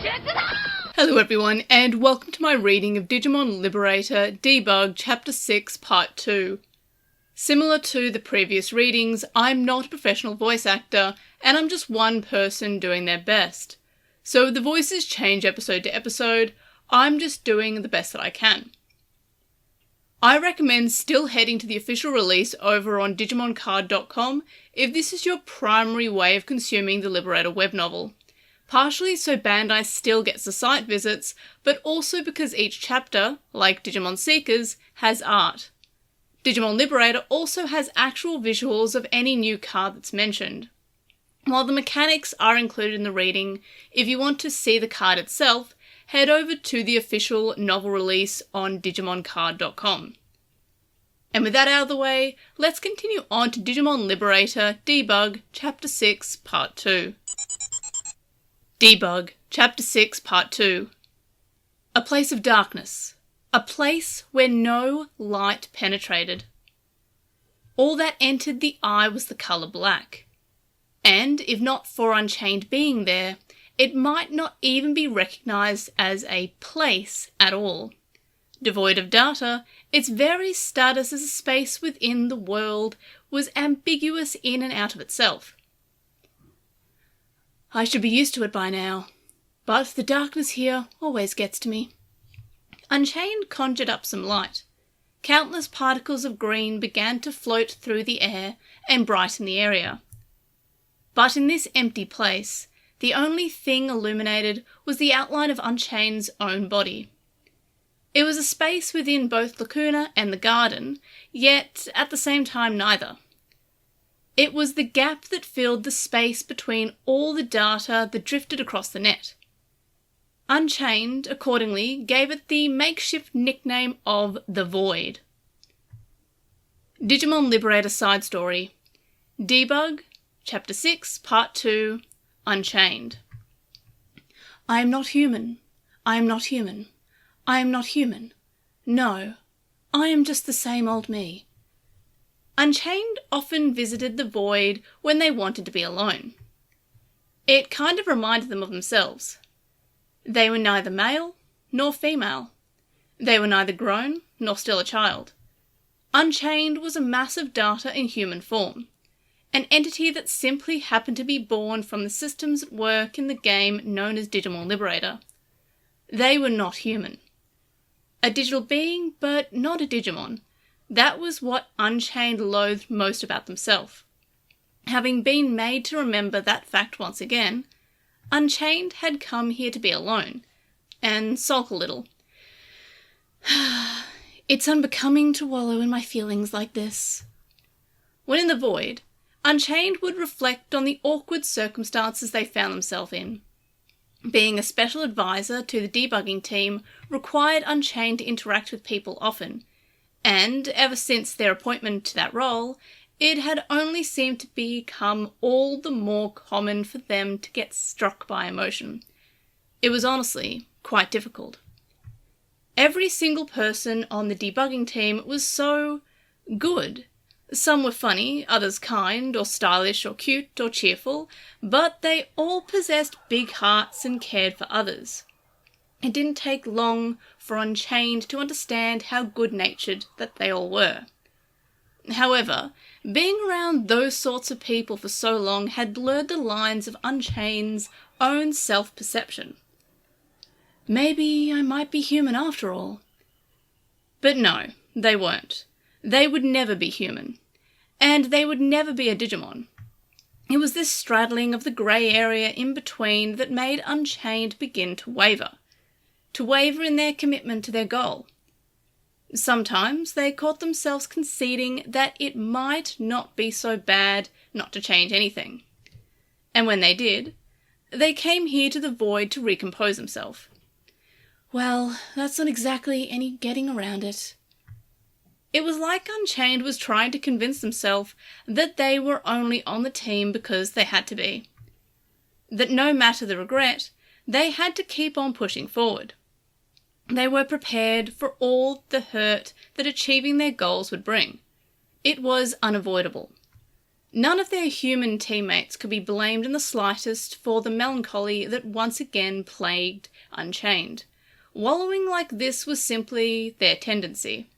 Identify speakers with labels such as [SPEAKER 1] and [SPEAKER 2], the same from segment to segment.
[SPEAKER 1] Hello everyone, and welcome to my reading of Digimon Liberator DEBUG.6-2 Part 2. Similar to the previous readings, I'm not a professional voice actor, and I'm just one person doing their best. So the voices change episode to episode. I'm just doing the best that I can. I recommend still heading to the official release over on DigimonCard.com if this is your primary way of consuming the Liberator web novel. Partially so Bandai still gets the site visits, but also because each chapter, like Digimon Seekers, has art. Digimon Liberator also has actual visuals of any new card that's mentioned. While the mechanics are included in the reading, if you want to see the card itself, head over to the official novel release on DigimonCard.com. And with that out of the way, let's continue on to Digimon Liberator Debug Chapter 6 Part 2. Debug, Chapter 6, Part 2. A place of darkness. A place where no light penetrated. All that entered the eye was the colour black. And, if not for Unchained being there, it might not even be recognised as a place at all. Devoid of data, its very status as a space within the world was ambiguous in and out of itself. I should be used to it by now, but the darkness here always gets to me. Unchained conjured up some light. Countless particles of green began to float through the air and brighten the area. But in this empty place, the only thing illuminated was the outline of Unchained's own body. It was a space within both Lacuna and the garden, yet at the same time neither. It was the gap that filled the space between all the data that drifted across the net. Unchained, accordingly, gave it the makeshift nickname of the Void. Digimon Liberator Side Story. Debug, Chapter 6, Part 2, Unchained. I am not human. I am not human. I am not human. No, I am just the same old me. Unchained often visited the Void when they wanted to be alone. It kind of reminded them of themselves. They were neither male nor female. They were neither grown nor still a child. Unchained was a mass of data in human form, an entity that simply happened to be born from the systems at work in the game known as Digimon Liberator. They were not human. A digital being, but not a Digimon. That was what Unchained loathed most about themselves. Having been made to remember that fact once again, Unchained had come here to be alone, and sulk a little. It's unbecoming to wallow in my feelings like this. When in the Void, Unchained would reflect on the awkward circumstances they found themselves in. Being a special advisor to the debugging team required Unchained to interact with people often, and ever since their appointment to that role, it had only seemed to become all the more common for them to get struck by emotion. It was honestly quite difficult. Every single person on the debugging team was so good. Some were funny, others kind, or stylish, or cute, or cheerful, but they all possessed big hearts and cared for others. It didn't take long for Unchained to understand how good-natured that they all were. However, being around those sorts of people for so long had blurred the lines of Unchained's own self-perception. Maybe I might be human after all. But no, they weren't. They would never be human. And they would never be a Digimon. It was this straddling of the grey area in between that made Unchained begin to waver in their commitment to their goal. Sometimes they caught themselves conceding that it might not be so bad not to change anything. And when they did, they came here to the Void to recompose themselves. Well, that's not exactly any getting around it. It was like Unchained was trying to convince themselves that they were only on the team because they had to be. That no matter the regret, they had to keep on pushing forward. They were prepared for all the hurt that achieving their goals would bring. It was unavoidable. None of their human teammates could be blamed in the slightest for the melancholy that once again plagued Unchained. Wallowing like this was simply their tendency.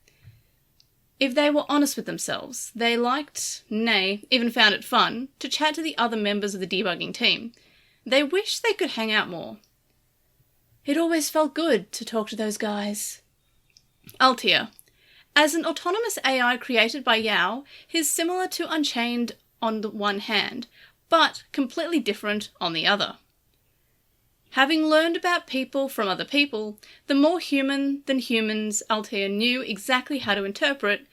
[SPEAKER 1] If they were honest with themselves, they liked, nay, even found it fun, to chat to the other members of the debugging team. They wished they could hang out more. It always felt good to talk to those guys. Altair. As an autonomous AI created by Yao, he's similar to Unchained on the one hand, but completely different on the other. Having learned about people from other people, the more human than humans Altair knew exactly how to interpret,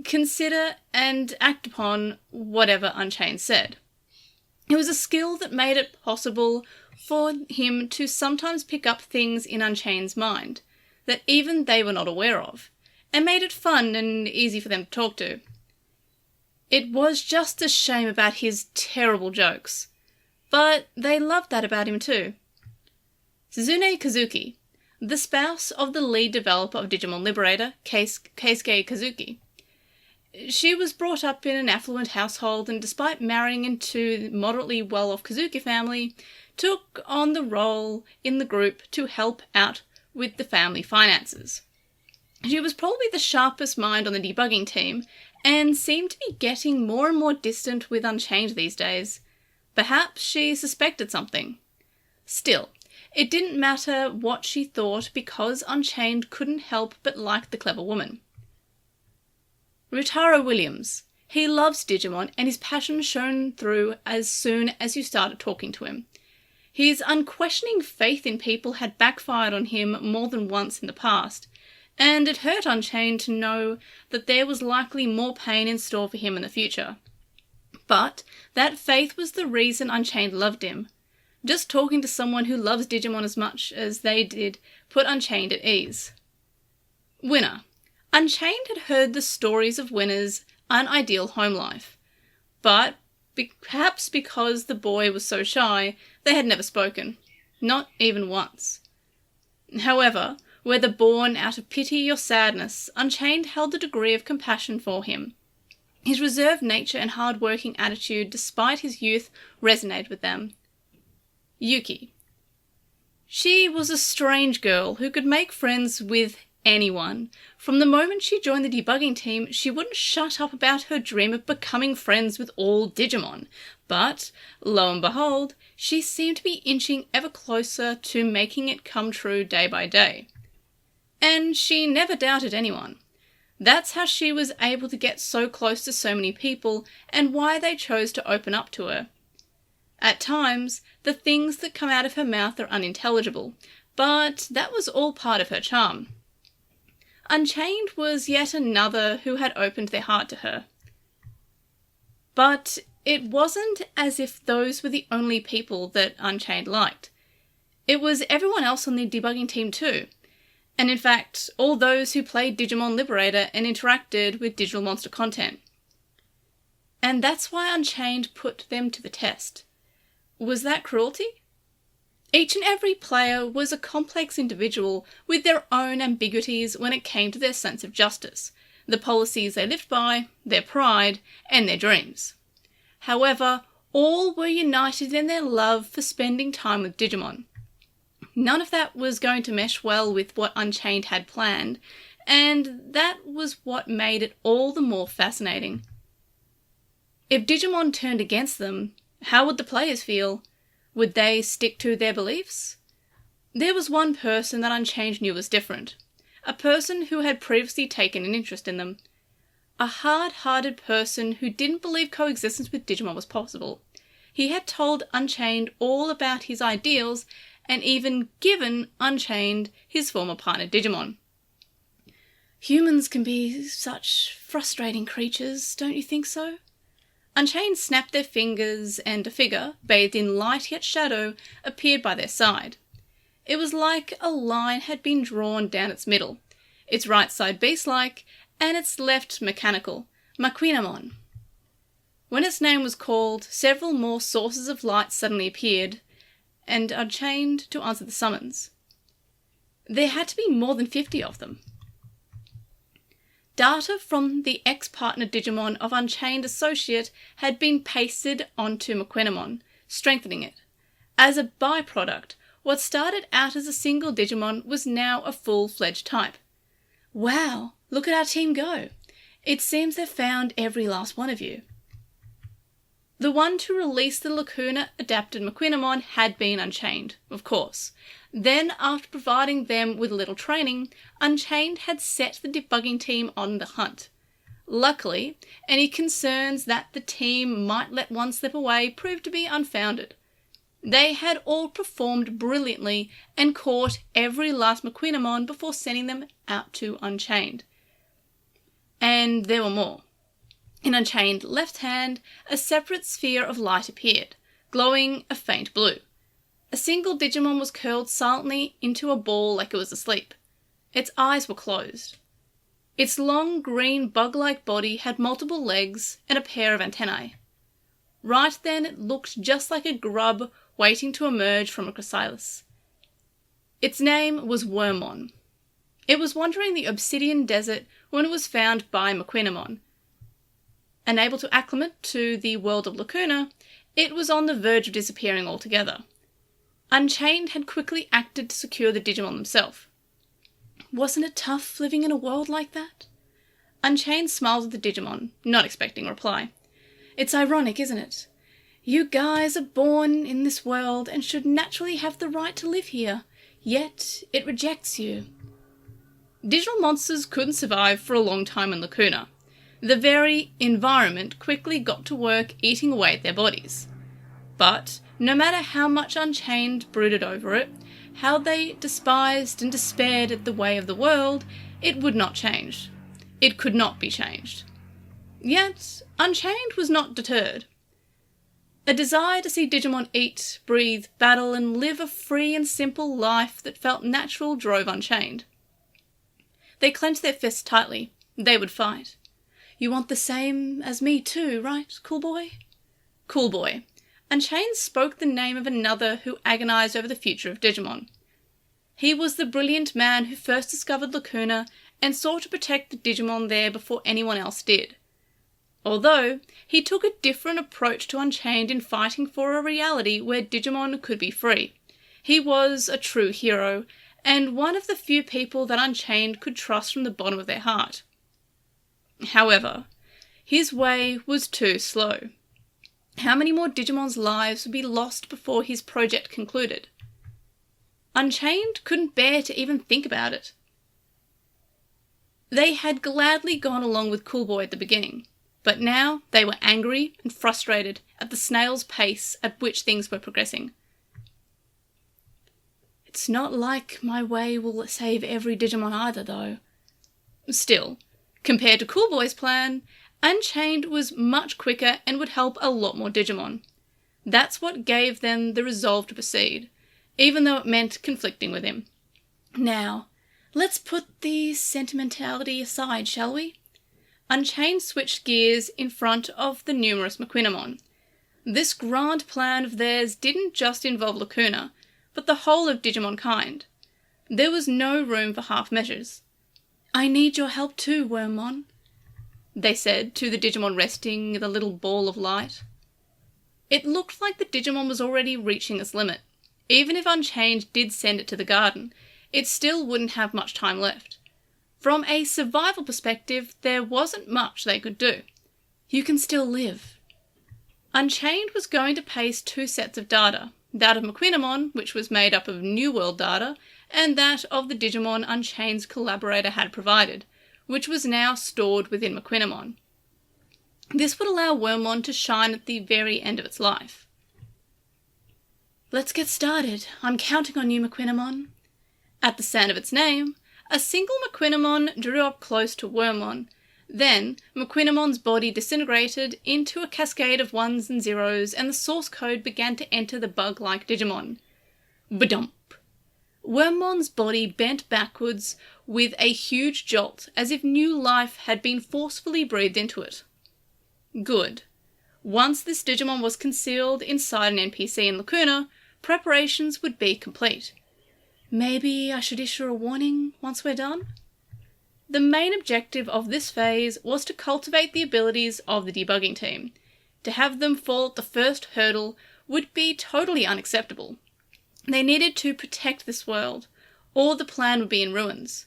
[SPEAKER 1] consider, and act upon whatever Unchained said. It was a skill that made it possible for him to sometimes pick up things in Unchained's mind that even they were not aware of, and made it fun and easy for them to talk to. It was just a shame about his terrible jokes, but they loved that about him too. Suzune Kazuki, the spouse of the lead developer of Digimon Liberator, Keisuke Kazuki. She was brought up in an affluent household and, despite marrying into the moderately well-off Kazuki family, took on the role in the group to help out with the family finances. She was probably the sharpest mind on the debugging team and seemed to be getting more and more distant with Unchained these days. Perhaps she suspected something. Still, it didn't matter what she thought because Unchained couldn't help but like the clever woman. Ryutaro Williams. He loves Digimon and his passion shone through as soon as you started talking to him. His unquestioning faith in people had backfired on him more than once in the past, and it hurt Unchained to know that there was likely more pain in store for him in the future. But that faith was the reason Unchained loved him. Just talking to someone who loves Digimon as much as they did put Unchained at ease. Winner. Unchained had heard the stories of Winner's unideal home life, but perhaps because the boy was so shy, they had never spoken. Not even once. However, whether born out of pity or sadness, Unchained held a degree of compassion for him. His reserved nature and hard-working attitude, despite his youth, resonated with them. Yuki. She was a strange girl who could make friends with anyone. From the moment she joined the debugging team, she wouldn't shut up about her dream of becoming friends with all Digimon. But, lo and behold, she seemed to be inching ever closer to making it come true day by day. And she never doubted anyone. That's how she was able to get so close to so many people and why they chose to open up to her. At times, the things that come out of her mouth are unintelligible, but that was all part of her charm. Unchained was yet another who had opened their heart to her. But it wasn't as if those were the only people that Unchained liked. It was everyone else on the debugging team too. And in fact, all those who played Digimon Liberator and interacted with digital monster content. And that's why Unchained put them to the test. Was that cruelty? Each and every player was a complex individual with their own ambiguities when it came to their sense of justice, the policies they lived by, their pride, and their dreams. However, all were united in their love for spending time with Digimon. None of that was going to mesh well with what Unchained had planned, and that was what made it all the more fascinating. If Digimon turned against them, how would the players feel? Would they stick to their beliefs? There was one person that Unchained knew was different, a person who had previously taken an interest in them. A hard-hearted person who didn't believe coexistence with Digimon was possible. He had told Unchained all about his ideals and even given Unchained his former partner Digimon. Humans can be such frustrating creatures, don't you think so? Unchained snapped their fingers and a figure, bathed in light yet shadow, appeared by their side. It was like a line had been drawn down its middle, its right side beast-like, and its left mechanical, Maquinamon. When its name was called, several more sources of light suddenly appeared, and Unchained to answer the summons. There had to be more than 50 of them. Data from the ex-partner Digimon of Unchained Associate had been pasted onto Mequinimon, strengthening it. As a byproduct, what started out as a single Digimon was now a full-fledged type. Wow, look at our team go. It seems they've found every last one of you. The one to release the Lacuna-adapted Mequinimon had been Unchained, of course. Then, after providing them with a little training, Unchained had set the debugging team on the hunt. Luckily, any concerns that the team might let one slip away proved to be unfounded. They had all performed brilliantly and caught every last Mequinimon before sending them out to Unchained. And there were more. In Unchained left hand, a separate sphere of light appeared, glowing a faint blue. A single Digimon was curled silently into a ball like it was asleep. Its eyes were closed. Its long green bug-like body had multiple legs and a pair of antennae. Right then it looked just like a grub waiting to emerge from a chrysalis. Its name was Wormmon. It was wandering the obsidian desert when it was found by Mequinimon. Unable to acclimate to the world of Lacuna, it was on the verge of disappearing altogether. Unchained had quickly acted to secure the Digimon themselves. Wasn't it tough living in a world like that? Unchained smiled at the Digimon, not expecting a reply. It's ironic, isn't it? You guys are born in this world and should naturally have the right to live here, yet it rejects you. Digital monsters couldn't survive for a long time in Lacuna. The very environment quickly got to work eating away at their bodies. But no matter how much Unchained brooded over it, how they despised and despaired at the way of the world, it would not change. It could not be changed. Yet, Unchained was not deterred. A desire to see Digimon eat, breathe, battle, and live a free and simple life that felt natural drove Unchained. They clenched their fists tightly. They would fight. You want the same as me too, right, cool boy? Cool boy. Unchained spoke the name of another who agonized over the future of Digimon. He was the brilliant man who first discovered Lacuna and sought to protect the Digimon there before anyone else did. Although, he took a different approach to Unchained in fighting for a reality where Digimon could be free. He was a true hero, and one of the few people that Unchained could trust from the bottom of their heart. However, his way was too slow. How many more Digimon's lives would be lost before his project concluded? Unchained couldn't bear to even think about it. They had gladly gone along with Cool Boy at the beginning, but now they were angry and frustrated at the snail's pace at which things were progressing. It's not like my way will save every Digimon either, though. Still, compared to Cool Boy's plan, Unchained was much quicker and would help a lot more Digimon. That's what gave them the resolve to proceed, even though it meant conflicting with him. Now, let's put the sentimentality aside, shall we? Unchained switched gears in front of the numerous Mequinimon. This grand plan of theirs didn't just involve Lacuna, but the whole of Digimon kind. There was no room for half measures. I need your help too, Wormmon, they said to the Digimon resting in the little ball of light. It looked like the Digimon was already reaching its limit. Even if Unchained did send it to the garden, it still wouldn't have much time left. From a survival perspective, there wasn't much they could do. You can still live. Unchained was going to paste two sets of data, that of Mequinimon, which was made up of New World data, and that of the Digimon Unchained's collaborator had provided, which was now stored within Mequinimon. This would allow Wormmon to shine at the very end of its life. Let's get started. I'm counting on you, Mequinimon. At the sound of its name, a single Mequinimon drew up close to Wormmon. Then, Mequinimon's body disintegrated into a cascade of ones and zeros, and the source code began to enter the bug-like Digimon. Badump. Wormmon's body bent backwards with a huge jolt, as if new life had been forcefully breathed into it. Good. Once this Digimon was concealed inside an NPC in Lacuna, preparations would be complete. Maybe I should issue a warning once we're done? The main objective of this phase was to cultivate the abilities of the debugging team. To have them fall at the first hurdle would be totally unacceptable. They needed to protect this world, or the plan would be in ruins.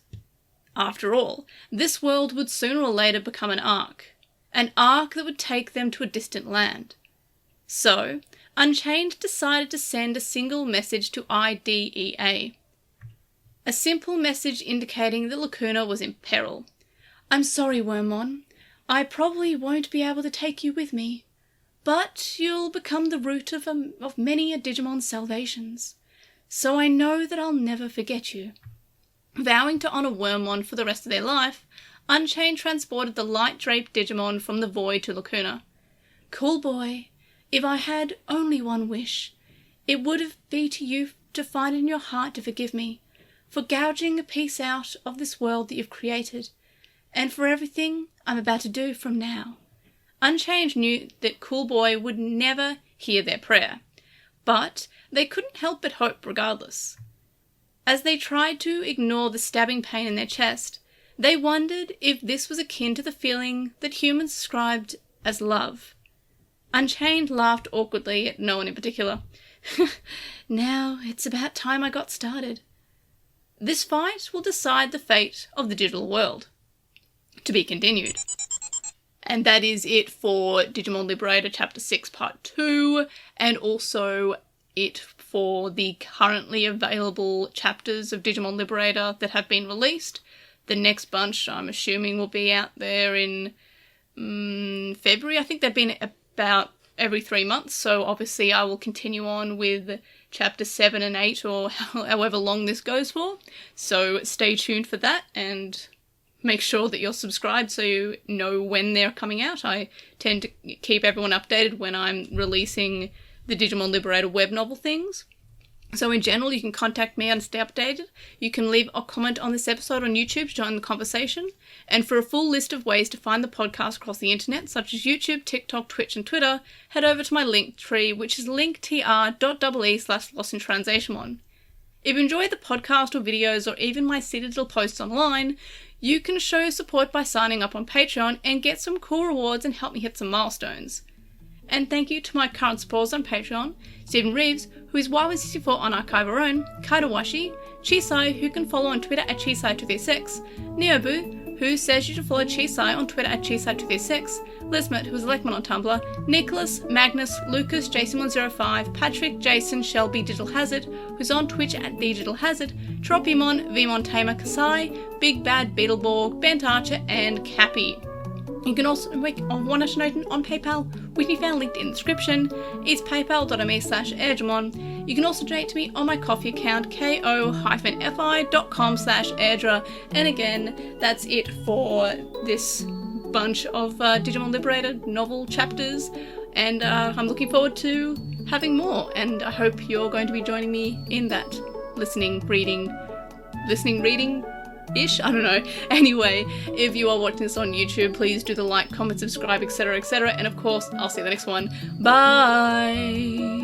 [SPEAKER 1] After all, this world would sooner or later become an ark that would take them to a distant land. So, Unchained decided to send a single message to IDEA. A simple message indicating that Lacuna was in peril. "I'm sorry, Wormmon. I probably won't be able to take you with me, but you'll become the root of many a Digimon's salvations. So I know that I'll never forget you." Vowing to honour Wormmon for the rest of their life, Unchained transported the light-draped Digimon from the void to Lacuna. "Cool boy, if I had only one wish, it would be to you to find in your heart to forgive me for gouging a piece out of this world that you've created, and for everything I'm about to do from now." Unchained knew that Cool Boy would never hear their prayer, but they couldn't help but hope regardless. As they tried to ignore the stabbing pain in their chest, they wondered if this was akin to the feeling that humans described as love. Unchained laughed awkwardly at no one in particular. "Now it's about time I got started. This fight will decide the fate of the digital world." To be continued. And that is it for Digimon Liberator Chapter 6 Part 2, and also it for the currently available chapters of Digimon Liberator that have been released. The next bunch, I'm assuming, will be out there in February. I think they've been about every 3 months, so obviously I will continue on with Chapter 7 and 8, or however long this goes for. So stay tuned for that, and make sure that you're subscribed so you know when they're coming out. I tend to keep everyone updated when I'm releasing the Digimon Liberator web novel things. So in general, you can contact me and stay updated. You can leave a comment on this episode on YouTube to join the conversation. And for a full list of ways to find the podcast across the internet, such as YouTube, TikTok, Twitch and Twitter, head over to my link tree, which is linktr.ee/LostinTranslationmon. If you enjoy the podcast or videos or even my silly little posts online, you can show your support by signing up on Patreon and get some cool rewards and help me hit some milestones. And thank you to my current supporters on Patreon: Stephen Reeves, who is Wyman64 on Archive Our Own, Kaidawashi, Chisai, who can follow on Twitter at Chisai236, Neobu, who says you should follow Chisai on Twitter at Chisai236, Lismet, who is Lekman on Tumblr, Nicholas, Magnus, Lucas, Jason105, Patrick, Jason, Shelby, Digital Hazard, who's on Twitch at Digital Hazard, Tropimon, Vmon Tamer, Kasai, Big Bad Beetleborg, Bent Archer, and Cappy. You can also make a one-off donation on PayPal, which can be found linked in the description. It's paypal.me/airdramon. You can also donate to me on my Ko-fi account, ko-fi.com/airdra. And again, that's it for this bunch of Digimon Liberator novel chapters. And I'm looking forward to having more. And I hope you're going to be joining me in that listening, reading ish, I don't know. Anyway, if you are watching this on YouTube, please do the like, comment, subscribe, etc., etc. And of course, I'll see you in the next one. Bye!